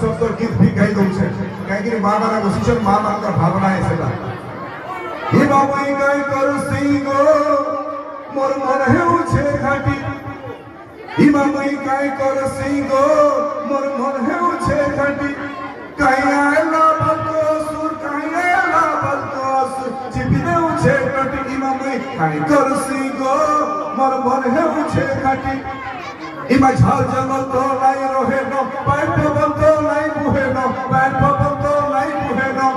शब्द गीत भी गाई दौचे कहीं माँ मैंने बसी माँ मान भावना है सेटा हिमा मुई गाई करसी गो मोर मन हेउछे घाटी हिमा मुई गाई करसी गो मोर मन हेउछे घाटी काई आला बलको सुर काई आला बलको सुर चिपी देउछे घाटी हिमा मुई गाई करसी गो मोर मन हेउछे घाटी हिमा झाल जंगल तो लाई रहे न पैर पवन तो लाई बुहे न पैर पवन तो लाई बुहे न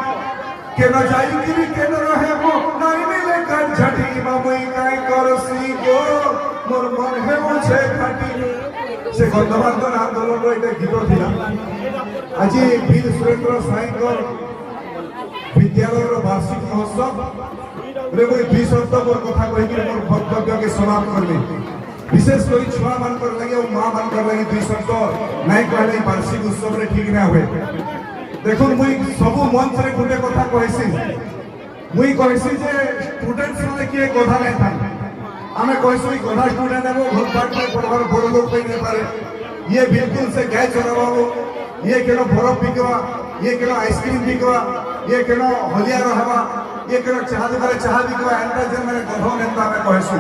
के न जाई गिरी के न रहे मो नाई मिले कर झटी हिमा मुई गाई करसी गो मोर मन हेउछे घाटी से गंधमार्दन आंदोलन एटा गीत थिला आज वीर सुरेंद्र साईकर विद्यालय वार्षिक महोत्सव रे मुई 20 शब्द मोर कथा कहि कि मोर वक्तव्य के समाप्त करबे विशेष कर छुआ मान कर लगे और मां मान कर लगे 2 शब्द नहीं कहले वार्षिक उत्सव रे ठीक ना हुए देखो मुई सब मंच रे गुटे कथा कहसी मुई कहसी जे स्टूडेंट्स माने के कथा नहीं था हमें कहसु गधा स्टूडेंट है वो घर पाट में पढ़वार बड़ लोग पे नहीं पारे ये बिल्कुल से गाय चरावा ये केनो बरफ बिकवा ये केनो आइसक्रीम बिकवा ये केनो हलिया रहवा ये केनो चाह दुकान चाह बिकवा एंटा जे माने गधो नेता में कहसु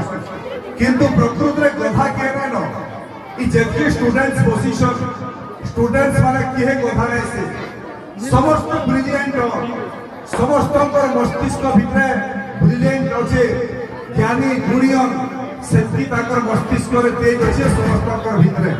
किंतु प्रकृत रे गधा के न ई जेतके स्टूडेंट्स पोजीशन स्टूडेंट्स माने किहे गधा नै से समस्त ब्रिलियंट समस्त मस्तिष्क भितरे ब्रिलियंट अछि ज्ञानी गुणियन सेति ताकर मस्तिष्क रे तेज अछि समस्त भितरे